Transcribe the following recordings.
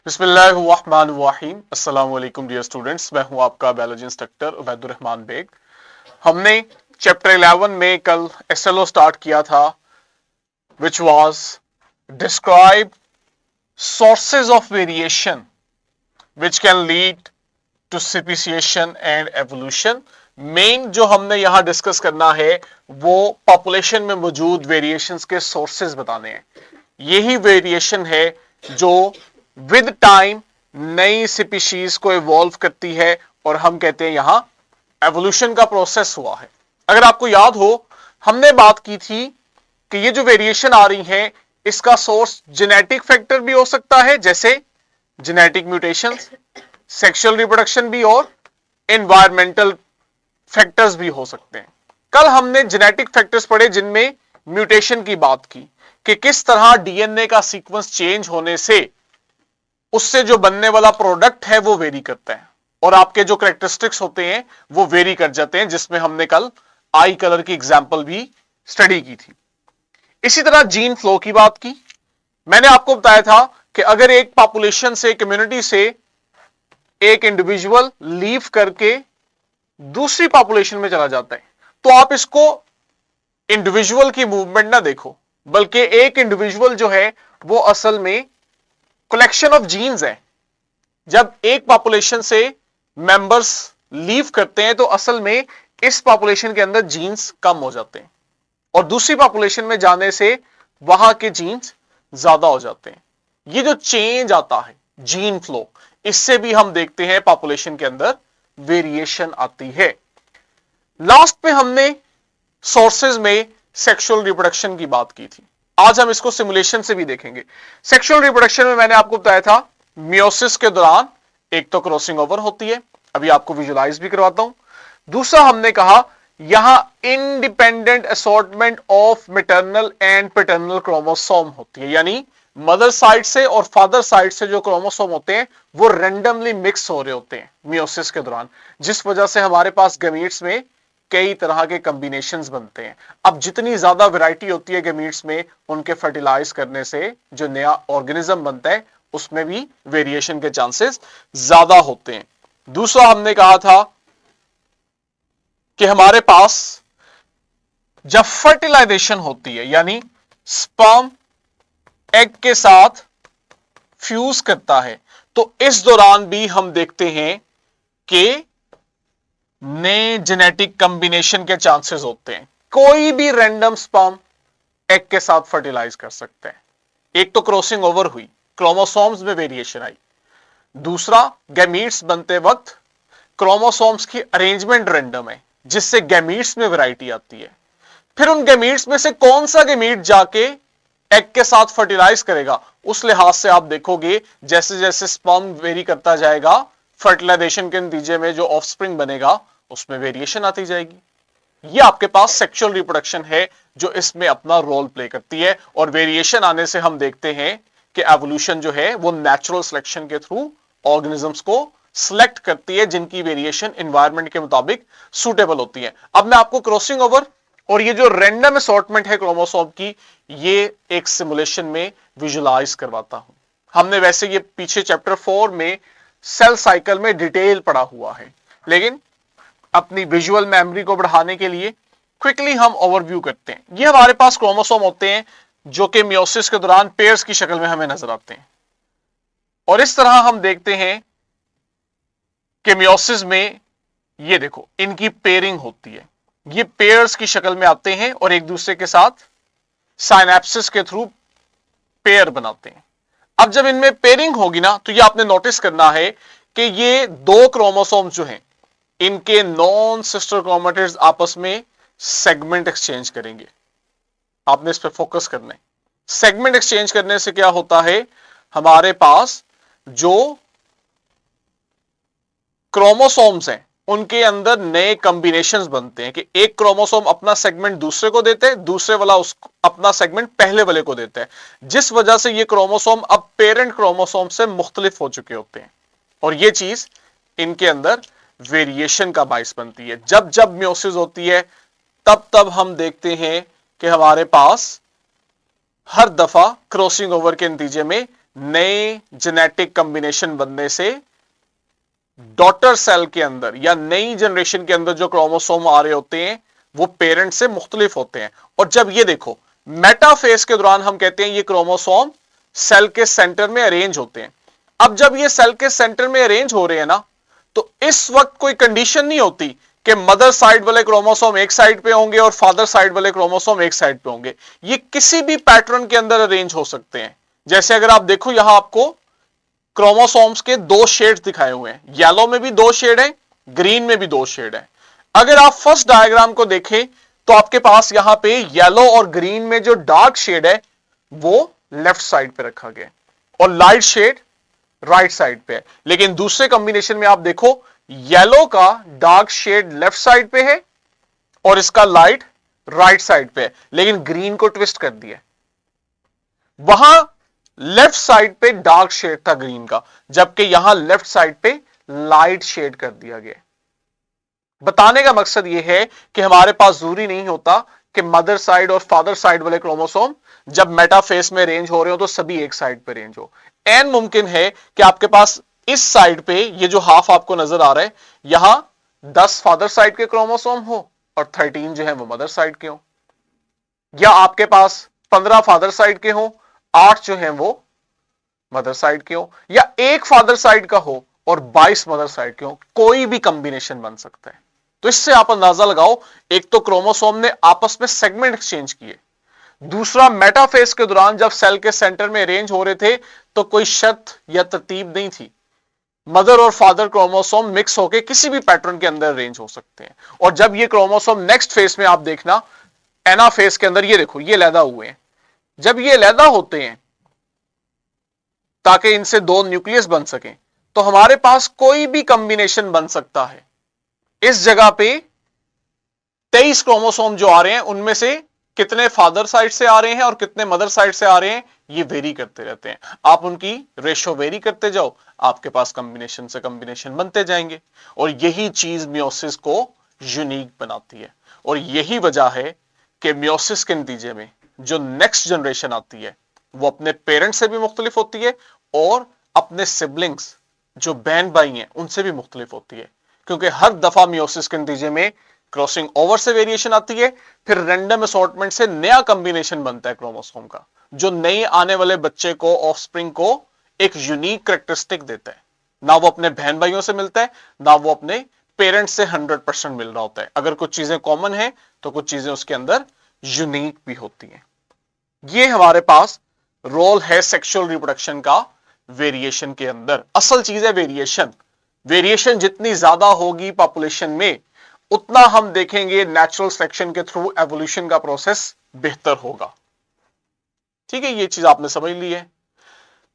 बिस्मिल्लाहिर्रहमानिर्रहीम। अस्सलाम वालेकुम डियर स्टूडेंट्स, मैं हूं आपका बायोलॉजी इंस्ट्रक्टर उबैदुर रहमान बेग। हमने चैप्टर 11 में कल एसएलओ स्टार्ट किया था, which was describe sources of variation which can lead to speciation and evolution. Main जो हमने यहां डिस्कस करना है वो पॉपुलेशन में मौजूद वेरिएशंस के सोर्सेज बताने हैं। यही वेरिएशन है जो विद टाइम नई स्पीशीज को इवॉल्व करती है और हम कहते हैं यहां एवोल्यूशन का प्रोसेस हुआ है। अगर आपको याद हो, हमने बात की थी कि ये जो वेरिएशन आ रही है इसका सोर्स जेनेटिक फैक्टर भी हो सकता है, जैसे जेनेटिक म्यूटेशंस, सेक्सुअल रिप्रोडक्शन भी, और एनवायरमेंटल फैक्टर्स भी हो सकते हैं। कल हमने जेनेटिक फैक्टर्स पढ़े जिनमें म्यूटेशन की बात की कि किस तरह डीएनए का सीक्वेंस चेंज होने से उससे जो बनने वाला प्रोडक्ट है वो वेरी करता है और आपके जो कैरेक्टरिस्टिक्स होते हैं वो वेरी कर जाते हैं, जिसमें हमने कल आई कलर की एग्जांपल भी स्टडी की थी। इसी तरह जीन फ्लो की बात की। मैंने आपको बताया था कि अगर एक पॉपुलेशन से, कम्युनिटी से एक इंडिविजुअल लीव करके दूसरी पॉपुलेशन में चला जाता है तो आप इसको इंडिविजुअल की मूवमेंट ना देखो, बल्कि एक इंडिविजुअल जो है वो असल में कलेक्शन ऑफ जीन्स है। जब एक पॉपुलेशन से मेंबर्स लीव करते हैं तो असल में इस पॉपुलेशन के अंदर जीन्स कम हो जाते हैं और दूसरी पॉपुलेशन में जाने से वहां के जीन्स ज्यादा हो जाते हैं। ये जो चेंज आता है जीन फ्लो, इससे भी हम देखते हैं पॉपुलेशन के अंदर वेरिएशन आती है। लास्ट में हमने सोर्सेज में सेक्सुअल रिप्रोडक्शन की बात की थी। आज हम इसको सिमुलेशन से भी देखेंगे। सेक्सुअल रिप्रोडक्शन में मैंने आपको बताया था मियोसिस के दौरान एक तो क्रॉसिंग ओवर होती है, अभी आपको विजुलाइज भी करवाता हूं। दूसरा हमने कहा यहां independent assortment of maternal and paternal chromosome होती है, यानी मदर साइड से और फादर साइड से जो क्रोमोसोम होते हैं वो रैंडमली मिक्स हो रहे होते हैं मियोसिस के दौरान, जिस वजह से हमारे पास गमीट्स में कई तरह के कॉम्बिनेशंस बनते हैं। अब जितनी ज्यादा वैरायटी होती है गमीट्स में, उनके फर्टिलाइज करने से जो नया ऑर्गेनिज्म बनता है उसमें भी वेरिएशन के चांसेस ज्यादा होते हैं। दूसरा हमने कहा था कि हमारे पास जब फर्टिलाइजेशन होती है, यानी स्पर्म एग के साथ फ्यूज करता है, तो इस दौरान भी हम देखते हैं कि नए जेनेटिक कॉम्बिनेशन के चांसेस होते हैं। कोई भी रैंडम स्पर्म एग के साथ फर्टिलाइज कर सकते हैं। एक तो क्रॉसिंग ओवर हुई, क्रोमोसोम्स में वेरिएशन आई। दूसरा, गैमीट्स बनते वक्त क्रोमोसोम्स की अरेंजमेंट रैंडम है, जिससे गैमीट्स में वैरायटी आती है। फिर उन गैमीट्स में से कौन सा गैमीट जाके एग के साथ फर्टिलाइज करेगा, उस लिहाज से आप देखोगे जैसे जैसे स्पर्म वेरी करता जाएगा, फर्टिलाइजेशन के नतीजे में जो ऑफस्प्रिंग बनेगा उसमें वेरिएशन आती जाएगी। ये आपके पास सेक्सुअल रिप्रोडक्शन है जो इसमें अपना रोल प्ले करती है। और वेरिएशन आने से हम देखते हैं कि एवोल्यूशन जो है वो नेचुरल सिलेक्शन के थ्रू ऑर्गेनिजम्स को सिलेक्ट करती है जिनकी वेरिएशन एनवायरनमेंट के मुताबिक सुटेबल होती है। अब मैं आपको क्रॉसिंग ओवर और ये जो रैंडम असॉर्टमेंट है क्रोमोसोम की, ये एक सिमुलेशन में विजुलाइज करवाता हूं। हमने वैसे ये पीछे चैप्टर 4 में सेल साइकिल में डिटेल पढ़ा हुआ है, लेकिन अपनी विजुअल मेमोरी को बढ़ाने के लिए क्विकली हम ओवरव्यू करते हैं। ये हमारे पास क्रोमोसोम होते हैं जो कि मियोसिस के दौरान पेयर्स की शक्ल में हमें नजर आते हैं, और इस तरह हम देखते हैं कि मियोसिस में ये देखो इनकी पेयरिंग होती है। ये पेयर्स की शक्ल में आते हैं और एक दूसरे के साथ साइनेप्सिस के थ्रू पेयर बनाते हैं। अब जब इनमें पेयरिंग होगी ना, तो ये आपने नोटिस करना है कि ये दो क्रोमोसोम्स जो हैं इनके नॉन सिस्टर क्रोमेटिड्स आपस में सेगमेंट एक्सचेंज करेंगे। आपने इस पर फोकस करना है। सेगमेंट एक्सचेंज करने से क्या होता है, हमारे पास जो क्रोमोसोम्स हैं उनके अंदर नए कॉम्बिनेशंस बनते हैं कि एक क्रोमोसोम अपना सेगमेंट दूसरे को देते हैं, दूसरे वाला अपना सेगमेंट पहले वाले को देता है, जिस वजह से ये क्रोमोसोम अब पेरेंट क्रोमोसोम से मुख्तलिफ हो चुके होते हैं और ये चीज इनके अंदर वेरिएशन का बाइस बनती है। जब जब मियोसिस होती है तब तब हम देखते हैं कि हमारे पास हर दफा क्रॉसिंग ओवर के नतीजे में नए जेनेटिक कॉम्बिनेशन बनने से डॉटर सेल के अंदर या नई जनरेशन के अंदर जो क्रोमोसोम आ रहे होते हैं वो पेरेंट से मुख्तलिफ होते हैं। और जब ये देखो मेटाफेज के दौरान हम कहते हैं ये क्रोमोसोम सेल के सेंटर में अरेंज होते हैं। अब जब ये सेल के सेंटर में अरेंज हो रहे हैं ना, तो इस वक्त कोई कंडीशन नहीं होती कि मदर साइड वाले क्रोमोसोम एक साइड पे होंगे और फादर साइड वाले क्रोमोसोम एक साइड पे होंगे। ये किसी भी पैटर्न के अंदर अरेंज हो सकते हैं। जैसे अगर आप देखो यहां आपको क्रोमोसोम्स के दो शेड्स दिखाए हुए हैं, येलो में भी दो शेड है, ग्रीन में भी दो शेड है। अगर आप फर्स्ट डायग्राम को देखें तो आपके पास यहां पे येलो और ग्रीन में जो डार्क शेड है वो लेफ्ट साइड पे रखा गया और लाइट शेड राइट साइड पे है। लेकिन दूसरे कॉम्बिनेशन में आप देखो येलो का डार्क शेड लेफ्ट साइड पे है और इसका लाइट राइट साइड पे है, लेकिन ग्रीन को ट्विस्ट कर दिया। वहां लेफ्ट साइड पे डार्क शेड था ग्रीन का, जबकि यहां लेफ्ट साइड पे लाइट शेड कर दिया गया। बताने का मकसद यह है कि हमारे पास जरूरी नहीं होता कि मदर साइड और फादर साइड वाले क्रोमोसोम जब मेटाफेस में रेंज हो रहे हो तो सभी एक साइड पे रेंज हो। एन मुमकिन है कि आपके पास इस साइड पे ये जो हाफ आपको नजर आ रहा है यहां 10 फादर साइड के क्रोमोसोम हो और 13 जो है वो मदर साइड के हो, या आपके पास 15 फादर साइड के हो, 8 जो है वो मदर साइड के हो, या एक फादर साइड का हो और 22 मदर साइड के हो। कोई भी कॉम्बिनेशन बन सकता है। तो इससे आप अंदाजा लगाओ, एक तो क्रोमोसोम ने आपस में सेगमेंट एक्सचेंज किए, दूसरा मेटाफेज के दौरान जब सेल के सेंटर में अरेंज हो रहे थे तो कोई शर्त या तरतीब नहीं थी। मदर और फादर क्रोमोसोम मिक्स होकर किसी भी पैटर्न के अंदर अरेंज हो सकते हैं। और जब ये क्रोमोसोम नेक्स्ट फेज में आप देखना एनाफेज के अंदर, ये देखो ये लैदा हुए हैं, जब ये लैदा होते हैं ताकि इनसे दो न्यूक्लियस बन सकें तो हमारे पास कोई भी कॉम्बिनेशन बन सकता है। इस जगह पे 23 क्रोमोसोम जो आ रहे हैं उनमें से कितने फादर साइड से आ रहे हैं और कितने मदर साइड से आ रहे हैं ये वेरी करते रहते हैं। आप उनकी रेशो वेरी करते जाओ, आपके पास कॉम्बिनेशन से कॉम्बिनेशन बनते जाएंगे और यही चीज मियोसिस को यूनिक बनाती है। और यही वजह है कि मियोसिस के नतीजे में जो नेक्स्ट जनरेशन आती है वो अपने पेरेंट्स से भी मुख्तलिफ होती है और अपने सिबलिंग्स जो बहन भाई हैं उनसे भी मुख्तलिफ होती है, क्योंकि हर दफा मियोसिस के नतीजे में क्रॉसिंग ओवर से वेरिएशन आती है, फिर रैंडम असॉर्टमेंट से नया कॉम्बिनेशन बनता है क्रोमोसोम का, जो नए आने वाले बच्चे को, ऑफस्प्रिंग को एक यूनिक कैरेक्टरिस्टिक देता है। ना वो अपने बहन भाइयों से मिलता है, ना वो अपने पेरेंट्स से 100% मिल रहा होता है। अगर कुछ चीजें कॉमन है तो कुछ चीजें उसके अंदर यूनिक भी होती हैं। ये हमारे पास रोल है सेक्सुअल रिप्रोडक्शन का वेरिएशन के अंदर। असल चीज है वेरिएशन। वेरिएशन जितनी ज्यादा होगी पॉपुलेशन में उतना हम देखेंगे नेचुरल सिलेक्शन के थ्रू एवोल्यूशन का प्रोसेस बेहतर होगा। ठीक है, ये चीज आपने समझ ली है।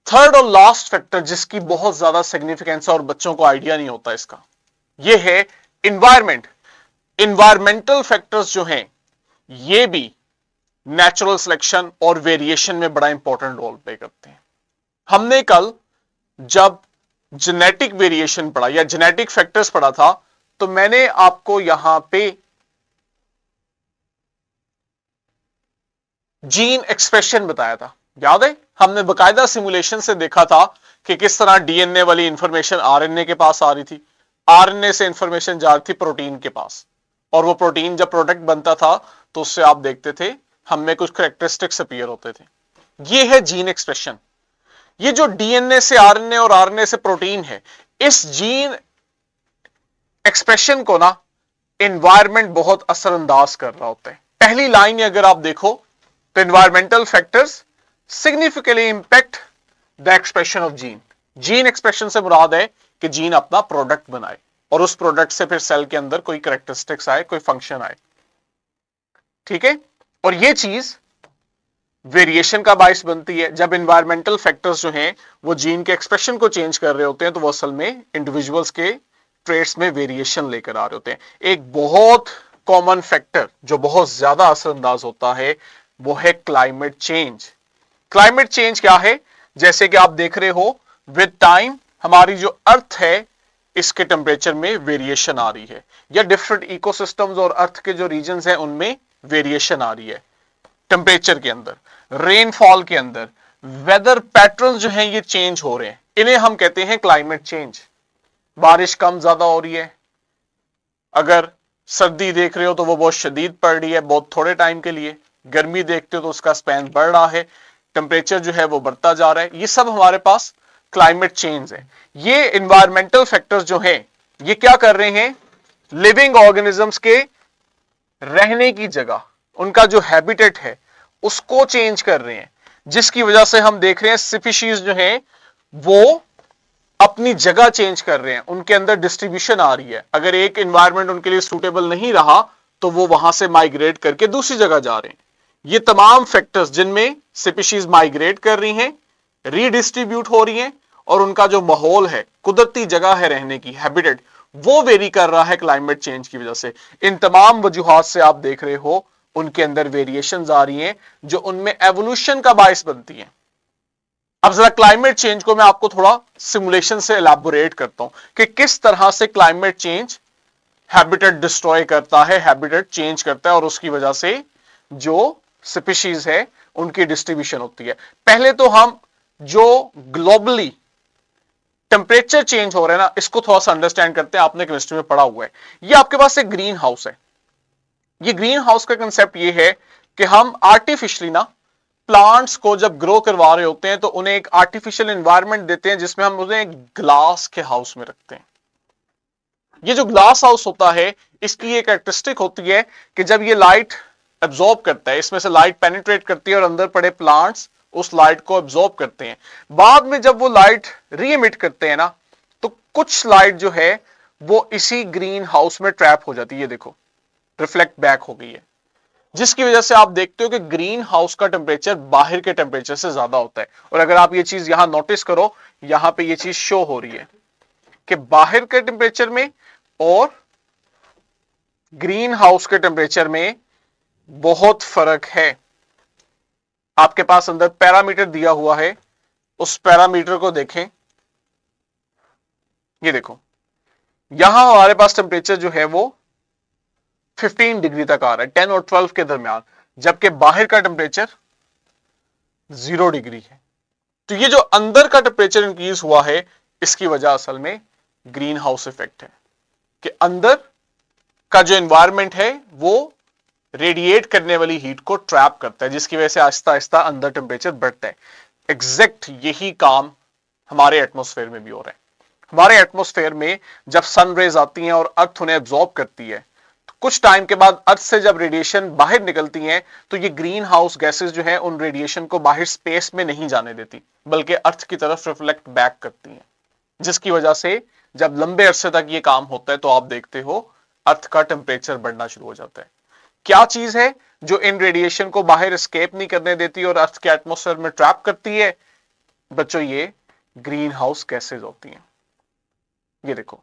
थर्ड और लास्ट फैक्टर जिसकी बहुत ज्यादा सिग्निफिकेंस है और बच्चों को आइडिया नहीं होता इसका, ये है इन्वायरमेंट। इन्वायरमेंटल फैक्टर्स जो हैं ये भी नेचुरल सिलेक्शन और वेरिएशन में बड़ा इंपॉर्टेंट रोल प्ले करते हैं। हमने कल जब जेनेटिक वेरिएशन पढ़ा या जेनेटिक फैक्टर्स पढ़ा था तो मैंने आपको यहां पे जीन एक्सप्रेशन बताया था, याद है? हमने बकायदा सिमुलेशन से देखा था कि किस तरह डीएनए वाली इंफॉर्मेशन आरएनए के पास आ रही थी, आरएनए से इंफॉर्मेशन जा रही थी प्रोटीन के पास, और वो प्रोटीन जब प्रोडक्ट बनता था तो उससे आप देखते थे हमें कुछ कैरेक्टरिस्टिक्स अपीयर होते थे। ये है जीन एक्सप्रेशन। ये जो डीएनए से आरएनए और आरएनए से प्रोटीन है, इस जीन एक्सप्रेशन को ना एनवायरनमेंट बहुत असरअंदाज कर रहा होता है। पहली लाइन अगर आप देखो तो environmental factors significantly impact the expression of gene. Gene expression से मुराद है कि जीन अपना प्रोडक्ट बनाए और उस प्रोडक्ट से फिर सेल के अंदर कोई कैरेक्टरिस्टिक्स आए, कोई फंक्शन आए। ठीक है, और ये चीज वेरिएशन का बायस बनती है। जब एनवायरमेंटल फैक्टर्स जो हैं वो जीन के एक्सप्रेशन को चेंज कर रहे होते हैं तो वो असल में इंडिविजुअल्स के ट्रेट्स में वेरिएशन लेकर आ रहे होते हैं। एक बहुत कॉमन फैक्टर जो बहुत ज्यादा असरअंदाज होता है वो है क्लाइमेट चेंज। क्लाइमेट चेंज क्या है? जैसे कि आप देख रहे हो विद टाइम हमारी जो अर्थ है इसके टेम्परेचर में वेरिएशन आ रही है, या डिफरेंट इकोसिस्टम्स और अर्थ के जो रीजन्स हैं उनमें वेरिएशन आ रही है टेम्परेचर के अंदर, रेनफॉल के अंदर, वेदर पैटर्न जो हैं ये चेंज हो रहे हैं, इन्हें हम कहते हैं क्लाइमेट चेंज। बारिश कम ज्यादा हो रही है, अगर सर्दी देख रहे हो तो वो बहुत शदीद पड़ रही है बहुत थोड़े टाइम के लिए, गर्मी देखते हो तो उसका स्पैन बढ़ रहा है, टेम्परेचर जो है वो बढ़ता जा रहा है। ये सब हमारे पास क्लाइमेट चेंज है। ये इन्वायरमेंटल फैक्टर्स जो हैं ये क्या कर रहे हैं, लिविंग ऑर्गेनिजम्स के रहने की जगह, उनका जो हैबिटेट है उसको चेंज कर रहे हैं, जिसकी वजह से हम देख रहे हैं स्पीशीज जो हैं वो अपनी जगह चेंज कर रहे हैं, उनके अंदर डिस्ट्रीब्यूशन आ रही है। अगर एक एनवायरनमेंट उनके लिए सूटेबल नहीं रहा तो वो वहां से माइग्रेट करके दूसरी जगह जा रहे हैं। ये तमाम फैक्टर्स जिनमें स्पीशीज माइग्रेट कर रही हैं, रीडिस्ट्रीब्यूट हो रही हैं, और उनका जो माहौल है, कुदरती जगह है रहने की, हैबिटेट, वो वेरी कर रहा है क्लाइमेट चेंज की वजह से। इन तमाम वजूहात से आप देख रहे हो उनके अंदर वेरिएशंस आ रही हैं जो उनमें एवोल्यूशन का बायस बनती है। अब जरा क्लाइमेट चेंज को मैं आपको थोड़ा सिमुलेशन से एलैबोरेट करता हूं कि किस तरह से क्लाइमेट चेंज हैबिटेट डिस्ट्रॉय करता है, हैबिटेट चेंज करता है, और उसकी वजह से जो स्पीशीज है उनकी डिस्ट्रीब्यूशन होती है। पहले तो हम जो ग्लोबली टेम्परेचर चेंज हो रहा है ना, इसको थोड़ा सा अंडरस्टैंड करते हैं। आपने केमिस्ट्री में पढ़ा हुआ है। ये आपके पास एक ग्रीन हाउस है। ये ग्रीन हाउस का कंसेप्ट ये है कि हम आर्टिफिशियली ना प्लांट्स को जब ग्रो करवा रहे होते हैं तो उन्हें एक आर्टिफिशियल एनवायरनमेंट देते हैं जिसमें हम उन्हें ग्लास के हाउस में रखते हैं। ये जो ग्लास हाउस होता है इसकी एक कैरेक्टरिस्टिक होती है कि जब ये लाइट एब्जॉर्ब करता है, इसमें से लाइट पेनिट्रेट करती है और अंदर पड़े प्लांट्स उस लाइट को एब्जॉर्ब करते हैं। बाद में जब वो लाइट री एमिट करते हैं ना, तो कुछ लाइट जो है वो इसी ग्रीन हाउस में ट्रैप हो जाती है। ये देखो रिफ्लेक्ट बैक हो गई है, जिसकी वजह से आप देखते हो कि ग्रीन हाउस का टेम्परेचर बाहर के टेम्परेचर से ज्यादा होता है। और अगर आप ये चीज यहां नोटिस करो, यहां पे ये चीज शो हो रही है कि बाहर के टेम्परेचर में और ग्रीन हाउस के टेम्परेचर में बहुत फर्क है। आपके पास अंदर पैरामीटर दिया हुआ है, उस पैरामीटर को देखें। ये देखो यहां हमारे पास टेम्परेचर जो है वो 15 डिग्री तक आ रहा है, 10 और 12 के दरमियान, जबकि बाहर का टेम्परेचर 0 डिग्री है। तो ये जो अंदर का टेम्परेचर इंक्रीज हुआ है, इसकी वजह असल में ग्रीन हाउस इफेक्ट है कि अंदर का जो एनवायरनमेंट है वो रेडिएट करने वाली हीट को ट्रैप करता है, जिसकी वजह से आहिस्ता आहिस्ता अंदर टेम्परेचर बढ़ता है। एग्जैक्ट यही काम हमारे एटमॉस्फेयर में भी हो रहा है। हमारे एटमॉस्फेयर में जब सन रेज आती हैं और अर्थ उन्हें एब्जॉर्ब करती है, तो कुछ टाइम के बाद अर्थ से जब रेडिएशन बाहर निकलती हैं तो ये ग्रीन हाउस गैसेस जो है उन रेडिएशन को बाहर स्पेस में नहीं जाने देती, बल्कि अर्थ की तरफ रिफ्लेक्ट बैक करती हैं, जिसकी वजह से जब लंबे अरसे तक ये काम होता है तो आप देखते हो अर्थ का टेम्परेचर बढ़ना शुरू हो जाता है। क्या चीज है जो इन रेडिएशन को बाहर एस्केप नहीं करने देती और अर्थ के एटमॉस्फेयर में ट्रैप करती है? बच्चों, ये ग्रीन हाउस गैसेज होती हैं। ये देखो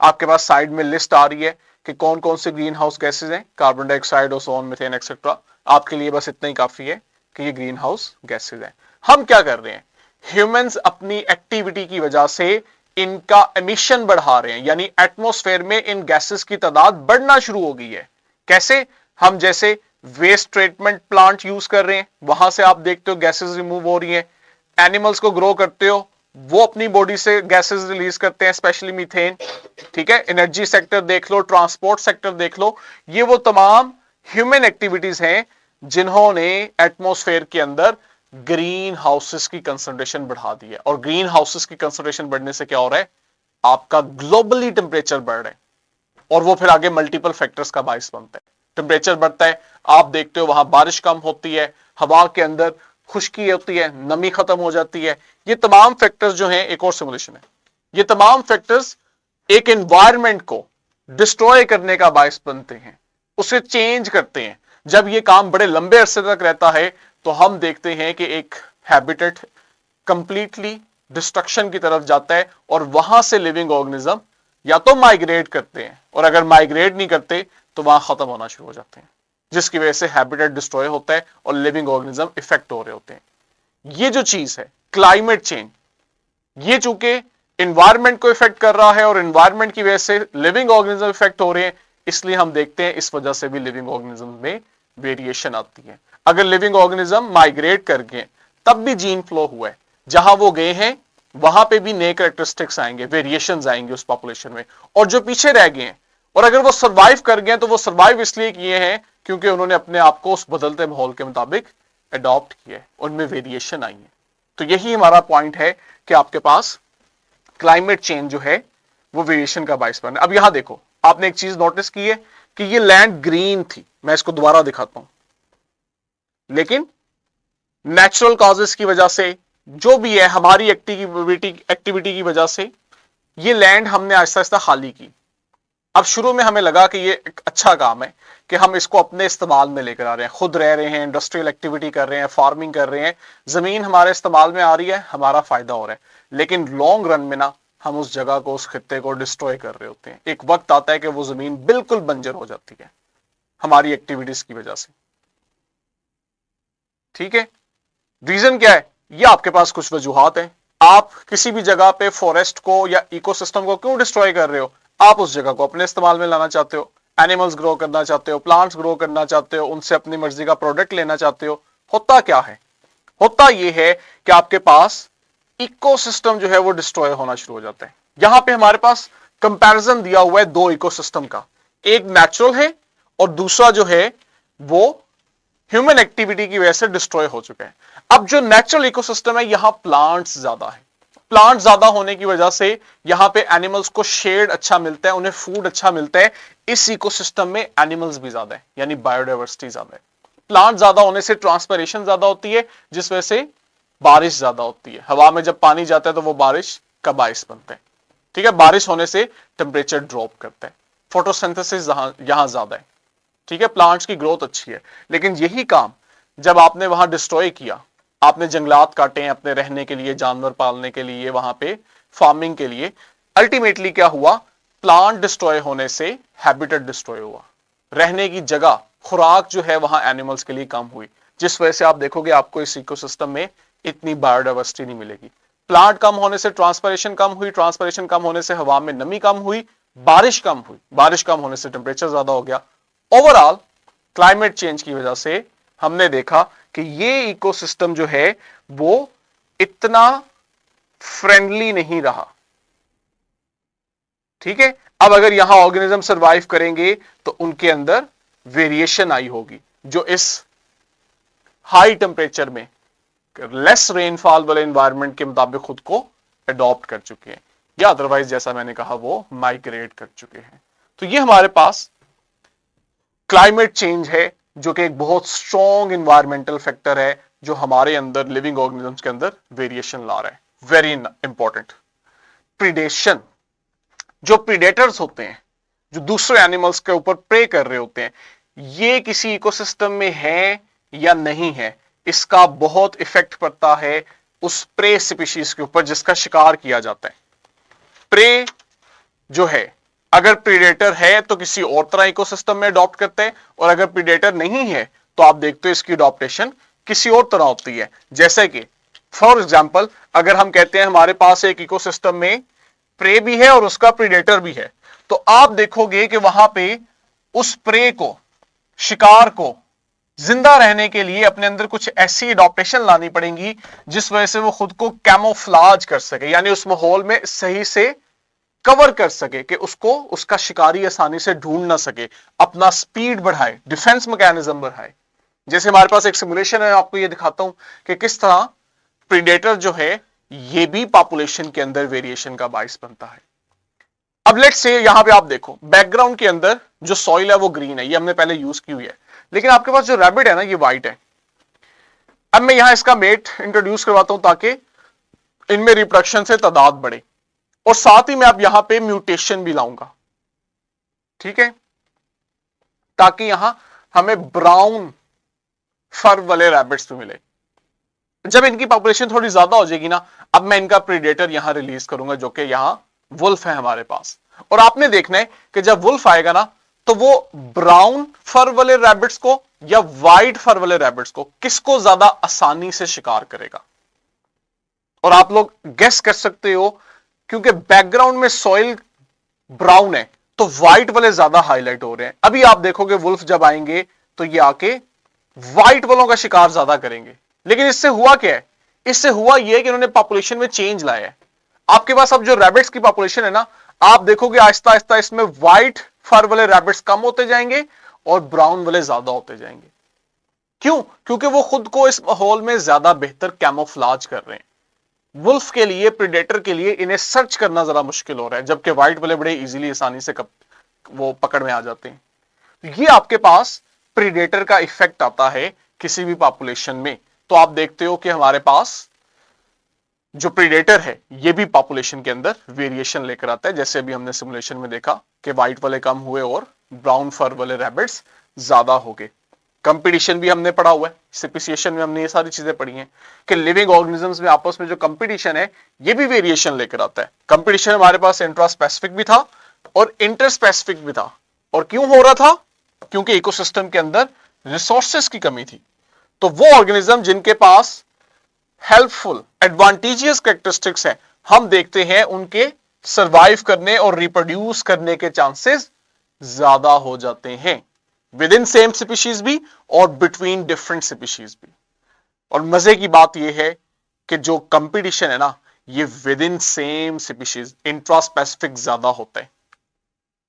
आपके पास साइड में लिस्ट आ रही है कि कौन कौन से ग्रीन हाउस गैसेज हैं, carbon dioxide, ozone, methane etcetera. आपके लिए बस इतना ही काफी है कि ये ग्रीन हाउस गैसेज हैं। हम क्या कर रहे हैं, ह्यूमंस अपनी एक्टिविटी की वजह से इनका एमिशन बढ़ा रहे हैं, यानी एटमॉस्फेयर में इन गैसेस की तादाद बढ़ना शुरू हो गई है। कैसे? हम जैसे वेस्ट ट्रीटमेंट प्लांट यूज कर रहे हैं, वहां से आप देखते हो गैसेस रिमूव हो रही हैं। एनिमल्स को ग्रो करते हो, वो अपनी बॉडी से गैसेस रिलीज करते हैं, स्पेशली मीथेन। ठीक है, एनर्जी सेक्टर देख लो, ट्रांसपोर्ट सेक्टर देख लो, ये वो तमाम ह्यूमन एक्टिविटीज हैं जिन्होंने एटमॉस्फेयर के अंदर ग्रीन हाउसेस की कंसंट्रेशन बढ़ा दी है। और ग्रीन हाउसेस की कंसंट्रेशन बढ़ने से क्या हो रहा है, आपका ग्लोबली टेम्परेचर बढ़ रहा है, और वो फिर आगे मल्टीपल फैक्टर्स का बायस बनता है। टेम्परेचर बढ़ता है, आप देखते हो वहां बारिश कम होती है, हवा के अंदर खुश्की होती है, नमी खत्म हो जाती है। ये तमाम फैक्टर्स जो हैं, एक और सिमुलेशन है, ये तमाम फैक्टर्स एक एनवायरनमेंट को डिस्ट्रॉय करने का बायस बनते हैं, उसे चेंज करते हैं। जब ये काम बड़े लंबे अरसे तक रहता है तो हम देखते हैं कि एक हैबिटेट कंप्लीटली डिस्ट्रक्शन की तरफ जाता है, और वहां से लिविंग ऑर्गेनिज्म या तो माइग्रेट करते हैं, और अगर माइग्रेट नहीं करते तो वहां खत्म होना शुरू हो जाते हैं, जिसकी वजह से हैबिटेट डिस्ट्रॉय होता है और लिविंग ऑर्गेनिज्म इफेक्ट हो रहे होते हैं। ये जो चीज है क्लाइमेट चेंज, ये चूंकि एनवायरनमेंट को इफेक्ट कर रहा है और एनवायरनमेंट की वजह से लिविंग ऑर्गेनिज्म इफेक्ट हो रहे हैं, इसलिए हम देखते हैं इस वजह से भी लिविंग ऑर्गेनिज्म में वेरिएशन आती है। अगर लिविंग ऑर्गेनिज्म माइग्रेट कर गए तब भी जीन फ्लो हुआ है। जहां वो गए हैं वहां पे भी नए कैरेक्टरिस्टिक्स आएंगे, वेरिएशंस आएंगे उस पॉपुलेशन में। और जो पीछे रह गए हैं और अगर वो सर्वाइव कर गए तो वो सर्वाइव इसलिए किए हैं क्योंकि उन्होंने अपने आप को उस बदलते माहौल के मुताबिक अडॉप्ट किया है, उनमें वेरिएशन आई है। तो यही हमारा पॉइंट है कि आपके पास क्लाइमेट चेंज जो है वो वेरिएशन का बाइस बन है। अब यहां देखो, आपने एक चीज नोटिस की है कि ये लैंड ग्रीन थी, मैं इसको दोबारा दिखाता हूं, लेकिन नेचुरल कॉजेस की वजह से, जो भी है हमारी एक्टिविटी की वजह से ये लैंड हमने आहिस्ता आहिस्ता खाली की। अब शुरू में हमें लगा कि ये एक अच्छा काम है कि हम इसको अपने इस्तेमाल में लेकर आ रहे हैं, खुद रह रहे हैं, इंडस्ट्रियल एक्टिविटी कर रहे हैं, फार्मिंग कर रहे हैं, जमीन हमारे इस्तेमाल में आ रही है, हमारा फायदा हो रहा है। लेकिन लॉन्ग रन में ना हम उस जगह को, उस खित्ते को डिस्ट्रॉय कर रहे होते हैं। एक वक्त आता है कि वो जमीन बिल्कुल बंजर हो जाती है हमारी एक्टिविटीज की वजह से। ठीक है, रीजन क्या है? ये आपके पास कुछ वजूहात है। आप किसी भी जगह पे फॉरेस्ट को या इकोसिस्टम को क्यों डिस्ट्रॉय कर रहे हो? आप उस जगह को अपने इस्तेमाल में लाना चाहते हो, एनिमल्स ग्रो करना चाहते हो, प्लांट्स ग्रो करना चाहते हो, उनसे अपनी मर्जी का प्रोडक्ट लेना चाहते हो। होता क्या है? होता यह है कि आपके पास इकोसिस्टम जो है वो डिस्ट्रॉय होना शुरू हो जाता है। यहां पे हमारे पास कंपैरिजन दिया हुआ है दो इकोसिस्टम का, एक नेचुरल है और दूसरा जो है वो ह्यूमन एक्टिविटी की वजह से डिस्ट्रॉय हो चुका है। अब जो नेचुरल इकोसिस्टम है, यहां प्लांट्स ज्यादा है। प्लांट ज्यादा होने की वजह से यहां पे एनिमल्स को शेड अच्छा मिलता है, उन्हें फूड अच्छा मिलता है। इस इकोसिस्टम में एनिमल्स भी ज्यादा है, यानी बायोडाइवर्सिटी ज्यादा है। प्लांट ज्यादा होने से ट्रांसपिरेशन ज्यादा होती है, जिस वजह से बारिश ज्यादा होती है। हवा में जब पानी जाता है तो वो बारिश का बाइस बनता है। ठीक है, बारिश होने से टेम्परेचर ड्रॉप करता है। फोटोसिंथेसिस यहां ज्यादा है। ठीक है, प्लांट्स की ग्रोथ अच्छी है। लेकिन यही काम जब आपने वहां डिस्ट्रॉय किया, आपने जंगलात काटे हैं अपने रहने के लिए, जानवर पालने के लिए, वहां पे फार्मिंग के लिए, अल्टीमेटली क्या हुआ? प्लांट डिस्ट्रॉय होने से हैबिटेट डिस्ट्रॉय हुआ, रहने की जगह, खुराक जो है वहां एनिमल्स के लिए कम हुई, जिस वजह से आप देखोगे आपको इस इकोसिस्टम में इतनी बायोडाइवर्सिटी नहीं मिलेगी। प्लांट कम होने से ट्रांसपिरेशन कम हुई, ट्रांसपिरेशन कम होने से हवा में नमी कम हुई, बारिश कम हुई, बारिश कम होने से टेम्परेचर ज्यादा हो गया। ओवरऑल क्लाइमेट चेंज की वजह से हमने देखा कि ये इकोसिस्टम जो है वो इतना फ्रेंडली नहीं रहा। ठीक है, अब अगर यहां ऑर्गेनिज्म सरवाइव करेंगे तो उनके अंदर वेरिएशन आई होगी, जो इस हाई टेम्परेचर में लेस रेनफॉल वाले एनवायरनमेंट के मुताबिक खुद को अडॉप्ट कर चुके हैं, या अदरवाइज जैसा मैंने कहा वो माइग्रेट कर चुके हैं। तो ये हमारे पास क्लाइमेट चेंज है, जो कि एक बहुत स्ट्रॉन्ग इन्वायरमेंटल फैक्टर है, जो हमारे अंदर लिविंग ऑर्गेनिजम्स के अंदर वेरिएशन ला रहा है। Very important. प्रीडेशन, जो प्रीडेटर्स होते हैं, जो दूसरे एनिमल्स के ऊपर प्रे कर रहे होते हैं, ये किसी इकोसिस्टम में है या नहीं है, इसका बहुत इफेक्ट पड़ता है उस प्रे स्पीशीज के ऊपर जिसका शिकार किया जाता है। प्रे जो है, अगर प्रीडेटर है तो किसी और तरह इकोसिस्टम में अडॉप्ट करते हैं, और अगर प्रीडेटर नहीं है तो आप देखते हो इसकी अडॉप्टेशन किसी और तरह होती है। जैसे कि फॉर एग्जांपल, अगर हम कहते हैं हमारे पास एक इकोसिस्टम में प्रे भी है और उसका प्रीडेटर भी है, तो आप देखोगे कि वहां पे उस प्रे को, शिकार को जिंदा रहने के लिए अपने अंदर कुछ ऐसी अडॉप्टेशन लानी पड़ेगी जिस वजह से वो खुद को कैमोफ्लाज कर सके, यानी उस माहौल में सही से कवर कर सके कि उसको उसका शिकारी आसानी से ढूंढ ना सके, अपना स्पीड बढ़ाए, डिफेंस मैकेनिज्म बढ़ाए। जैसे हमारे पास एक सिमुलेशन है, आपको ये दिखाता हूं कि किस तरह प्रीडेटर जो है ये भी पॉपुलेशन के अंदर वेरिएशन का बाइस बनता है। अब लेट्स से यहां पे आप देखो, बैकग्राउंड के अंदर जो सॉइल है वो ग्रीन है, ये हमने पहले यूज की हुई है, लेकिन आपके पास जो रैबिट है ना ये व्हाइट है। अब मैं यहां इसका मेट इंट्रोड्यूस करवाता हूं ताकि इनमें रिप्रोडक्शन से तादाद बढ़े, और साथ ही मैं अब यहां पे म्यूटेशन भी लाऊंगा। ठीक है, ताकि यहां हमें ब्राउन फर वाले रैबिट्स भी मिले। जब इनकी पॉपुलेशन थोड़ी ज्यादा हो जाएगी ना, अब मैं इनका प्रीडेटर यहां रिलीज करूंगा, जो कि यहां वुल्फ है हमारे पास। और आपने देखना है कि जब वुल्फ आएगा ना, तो वो ब्राउन फर वाले रैबिट्स को या व्हाइट फर वाले रैबिट्स को, किसको ज्यादा आसानी से शिकार करेगा। और आप लोग गेस कर सकते हो, क्योंकि बैकग्राउंड में सॉइल ब्राउन है तो व्हाइट वाले ज्यादा हाईलाइट हो रहे हैं। अभी आप देखोगे वुल्फ जब आएंगे तो ये आके व्हाइट वालों का शिकार ज्यादा करेंगे। लेकिन इससे हुआ क्या है इससे हुआ यह कि इन्होंने पॉपुलेशन में चेंज लाया है। आपके पास अब जो रैबिट्स की पॉपुलेशन है ना, आप देखोगे आहिस्ता आहिस्ता इसमें व्हाइट फर वाले रैबिट्स कम होते जाएंगे और ब्राउन वाले ज्यादा होते जाएंगे। क्यों? क्योंकि वो खुद को इस माहौल में ज्यादा बेहतर कैमोफ्लाज कर रहे हैं। वुल्फ के लिए, प्रेडेटर के लिए इन्हें सर्च करना जरा मुश्किल हो रहा है, जबकि व्हाइट वाले बड़े इजीली आसानी से वो पकड़ में आ जाते हैं। ये आपके पास प्रीडेटर का इफेक्ट आता है किसी भी पॉपुलेशन में। तो आप देखते हो कि हमारे पास जो प्रीडेटर है ये भी पॉपुलेशन के अंदर वेरिएशन लेकर आता है, जैसे अभी हमने सिमुलेशन में देखा कि व्हाइट वाले कम हुए और ब्राउन फर वाले रैबिट्स ज्यादा हो गए। कंपटीशन भी हमने पढ़ा हुआ है, सिपिसिएशन में हमने ये सारी चीजें पढ़ी हैं कि लिविंग ऑर्गेनिजम्स में आपस में जो कंपटीशन है ये भी वेरिएशन लेकर आता है। कंपटीशन हमारे पास इंट्रा स्पेसिफिक भी था और इंटर स्पेसिफिक भी था। और क्यों हो रहा था? क्योंकि इकोसिस्टम के अंदर रिसोर्सेस की कमी थी। तो वो ऑर्गेनिज्म जिनके पास हेल्पफुल एडवांटेजियस कैरेक्टरिस्टिक्स हैं, हम देखते हैं उनके सरवाइव करने और रिप्रोड्यूस करने के चांसेस ज्यादा हो जाते हैं, विद इन सेम स्पीशीज भी और बिटवीन डिफरेंट स्पीशीज भी। और मजे की बात यह है कि जो कंपटीशन है ना, ये with in same species intra specific ज्यादा होता है,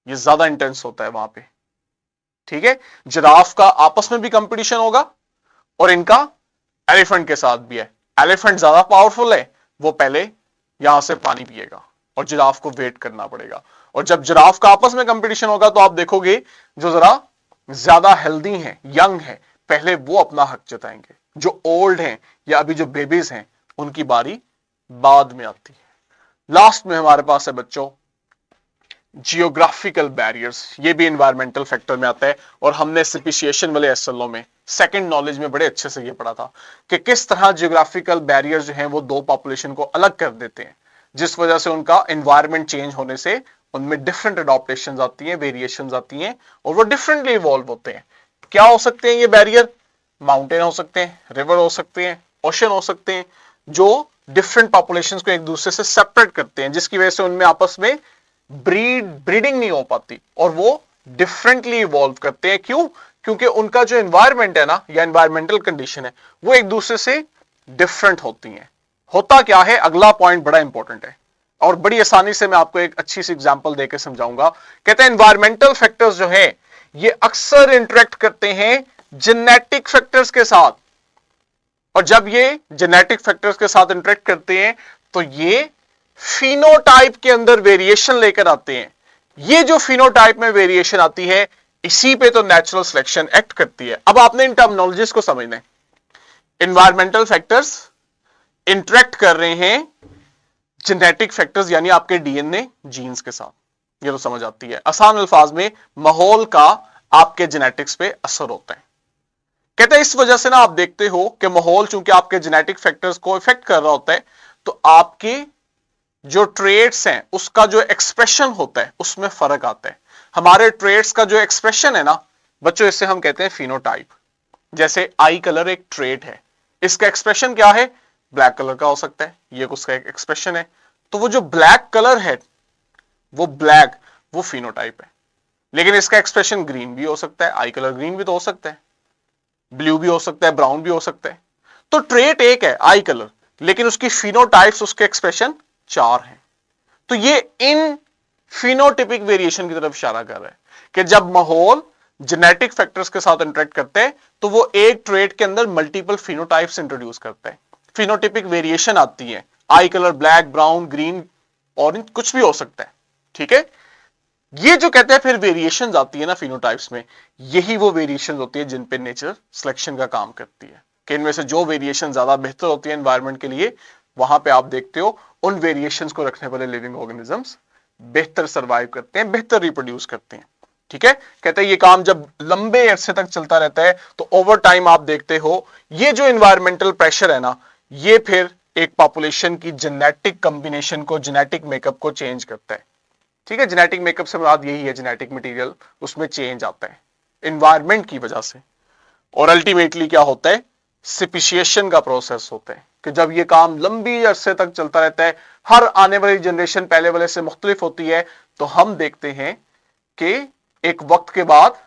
ये ज्यादा इंटेंस होता है वहां पे। ठीक है, जिराफ का आपस में भी कंपटीशन होगा और इनका एलिफेंट के साथ भी है। एलिफेंट ज्यादा पावरफुल है, वो पहले यहां से पानी पिएगा और जिराफ को वेट करना पड़ेगा। और जब जिराफ का आपस में कंपटीशन होगा तो आप देखोगे जो जरा ज्यादा हेल्दी हैं, यंग हैं, पहले वो अपना हक जताएंगे। जो ओल्ड हैं या अभी जो बेबीज हैं उनकी बारी बाद में आती है। लास्ट में हमारे पास है बच्चों जियोग्राफिकल बैरियर्स, ये भी एनवायरमेंटल फैक्टर में आता है। और हमने स्पीशिएशन वाले एसएलओ में सेकंड नॉलेज में बड़े अच्छे से ये पढ़ा था कि किस तरह जियोग्राफिकल बैरियर्स जो हैं वो दो पॉपुलेशन को अलग कर देते हैं, जिस वजह से उनका एनवायरमेंट चेंज होने से उनमें डिफरेंट अडॉप्टेशन आती हैं, वेरिएशन आती हैं और वो डिफरेंटली इवॉल्व होते हैं। क्या हो सकते हैं ये बैरियर? माउंटेन हो सकते हैं, रिवर हो सकते हैं, ओशन हो सकते हैं, जो डिफरेंट पॉपुलेशन को एक दूसरे से सेपरेट करते हैं, जिसकी वजह से उनमें आपस में ब्रीडिंग नहीं हो पाती और वो डिफरेंटली इवॉल्व करते हैं। क्यों? क्योंकि उनका जो एनवायरमेंट है ना, या एनवायरमेंटल कंडीशन है, वो एक दूसरे से डिफरेंट होती हैं। होता क्या है, अगला पॉइंट बड़ा इंपॉर्टेंट है और बड़ी आसानी से मैं आपको एक अच्छी सी एग्जांपल देकर समझाऊंगा। कहते हैं एनवायरमेंटल फैक्टर्स जो है ये अक्सर इंटरेक्ट करते हैं जेनेटिक फैक्टर्स के साथ, और जब ये जेनेटिक फैक्टर्स के साथ इंटरेक्ट करते हैं तो ये फिनोटाइप के अंदर वेरिएशन लेकर आते हैं। ये जो फिनोटाइप में वेरिएशन आती है, इसी पे तो नेचुरल सिलेक्शन एक्ट करती है। अब आपने इन टर्मिनोलॉजीज को समझना है। एनवायरमेंटल फैक्टर्स इंटरेक्ट कर रहे हैं जेनेटिक फैक्टर्स यानी आपके डीएनए जीन्स के साथ, ये तो समझ आती है। आसान अल्फाज में माहौल का आपके जेनेटिक्स पे असर होता है। कहते हैं इस वजह से ना आप देखते हो कि माहौल चूंकि आपके जेनेटिक फैक्टर्स को इफेक्ट कर रहा होता है, तो आपके जो ट्रेड्स हैं उसका जो एक्सप्रेशन होता है उसमें फर्क आता है। हमारे ट्रेड्स का जो एक्सप्रेशन है ना बच्चों, इससे हम कहते हैं फिनोटाइप। जैसे आई कलर एक ट्रेड है, इसका एक्सप्रेशन क्या है? ब्लैक कलर का हो सकता है, ये उसका एक एक्सप्रेशन है। तो वो जो ब्लैक कलर है, वो ब्लैक, वो फिनोटाइप है। लेकिन इसका एक्सप्रेशन ग्रीन भी हो सकता है, आई कलर ग्रीन भी तो हो सकता है, ब्लू भी हो सकता है, ब्राउन भी हो सकता है। तो ट्रेट एक है आई कलर, लेकिन उसकी फिनोटाइप्स, उसके एक्सप्रेशन 4 हैं। तो ये इन फिनोटिपिक वेरिएशन की तरफ इशारा कर रहा है कि जब माहौल जेनेटिक फैक्टर्स के साथ इंटरेक्ट करते हैं तो वो एक ट्रेट के अंदर मल्टीपल फिनोटाइप्स इंट्रोड्यूस करते हैं। फिनोटिपिक वेरिएशन आती है, आई colour black, brown, green, orange, कुछ भी हो सकता है। ठीक है, ये जो कहते हैं फिर वेरिएशन आती है ना फिनोटाइप्स में, यही वो वेरिएशन होती है जिन पे नेचर सिलेक्शन का काम करती है कि इनमें से जो वेरिएशन ज्यादा बेहतर होती है एनवायरमेंट के लिए, वहां पे आप देखते हो उन वेरिएशंस को रखने वाले लिविंग ऑर्गेनिजम्स बेहतर सर्वाइव करते हैं, बेहतर रिप्रोड्यूस करते हैं। ठीक है, कहते हैं ये काम जब लंबे अरसे तक चलता रहता है तो ओवर टाइम आप देखते हो ये जो एनवायरमेंटल प्रेशर है ना, ये फिर एक पॉपुलेशन की जेनेटिक कॉम्बिनेशन को, जेनेटिक मेकअप को चेंज करता है। ठीक है, जेनेटिक मेकअप से मुराद यही है, जेनेटिक मटेरियल उसमें चेंज आता है एनवायरमेंट की वजह से। और अल्टीमेटली क्या होता है? स्पीशिएशन का प्रोसेस होता है कि जब ये काम लंबी अरसे तक चलता रहता है, हर आने वाली जनरेशन पहले वाले से मुख्तलिफ होती है, तो हम देखते हैं कि एक वक्त के बाद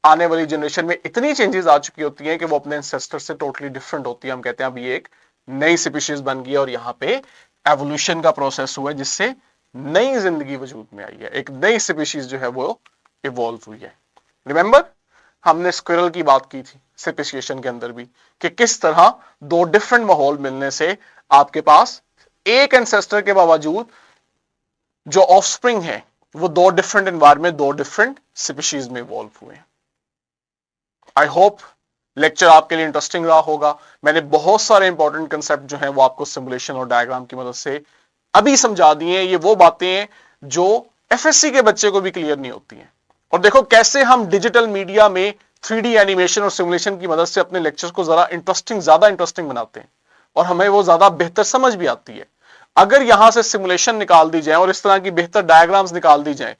आने वाली जनरेशन में इतनी चेंजेस आ चुकी होती हैं कि वो अपने एंसेस्टर से टोटली डिफरेंट होती है। हम कहते हैं अब ये एक नई स्पीशीज बन गई और यहाँ पे एवोल्यूशन का प्रोसेस हुआ है, जिससे नई जिंदगी वजूद में आई है, एक नई स्पीशीज जो है वो इवॉल्व हुई है। रिमेंबर हमने स्क्विरल की बात की थी स्पेसिएशन के अंदर भी, कि किस तरह दो डिफरेंट माहौल मिलने से आपके पास एक एंसेस्टर के बावजूद जो ऑफस्प्रिंग है वो दो डिफरेंट एनवायरमेंट, दो डिफरेंट स्पीशीज में इवॉल्व हुए हैं। आई होप लेक्चर आपके लिए इंटरेस्टिंग रहा होगा। मैंने बहुत सारे इंपॉर्टेंट कंसेप्ट जो हैं वो आपको सिमुलेशन और डायग्राम की मदद से अभी समझा दिए हैं। ये वो बातें हैं जो एफएससी के बच्चे को भी क्लियर नहीं होती हैं। और देखो कैसे हम डिजिटल मीडिया में 3D एनिमेशन और सिमुलेशन की मदद से अपने लेक्चर्स को ज्यादा इंटरेस्टिंग बनाते हैं और हमें वो ज्यादा बेहतर समझ भी आती है। अगर यहां से सिमुलेशन निकाल दी जाए और इस तरह की बेहतर डायग्राम्स निकाल दी जाए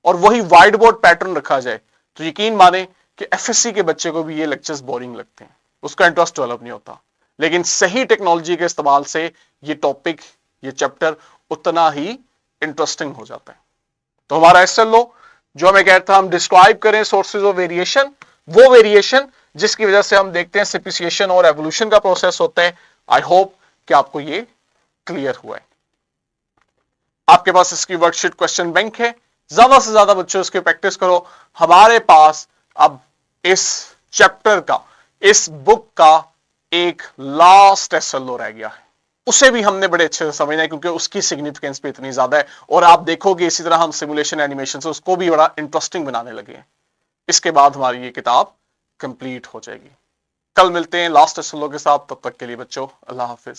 और वही व्हाइट बोर्ड पैटर्न रखा जाए, तो यकीन माने कि एफएससी के बच्चे को भी ये लेक्चर्स बोरिंग लगते हैं, उसका इंटरेस्ट डेवलप नहीं होता। लेकिन सही टेक्नोलॉजी के इस्तेमाल से ये टॉपिक, ये चैप्टर उतना ही इंटरेस्टिंग हो जाता है। तो हमारा एसएलओ जो हमें कहता है हम डिस्क्राइब करें सोर्सेज ऑफ वेरिएशन, वो वेरिएशन जिसकी वजह से हम देखते हैं स्पेसिएशन और एवोल्यूशन का प्रोसेस होता है। आई होप कि आपको ये क्लियर हुआ है। आपके पास इसकी वर्कशीट क्वेश्चन बैंक है, ज्यादा से ज्यादा बच्चों इसकी प्रैक्टिस करो। हमारे पास अब इस चैप्टर का, इस बुक का एक लास्ट एसएलओ रह गया है, उसे भी हमने बड़े अच्छे से समझना है क्योंकि उसकी सिग्निफिकेंस भी इतनी ज्यादा है। और आप देखोगे इसी तरह हम सिमुलेशन एनिमेशन से उसको भी बड़ा इंटरेस्टिंग बनाने लगे हैं। इसके बाद हमारी ये किताब कंप्लीट हो जाएगी। कल मिलते हैं लास्ट एसएलओ के साथ, तब तक के लिए बच्चों अल्लाह हाफिज।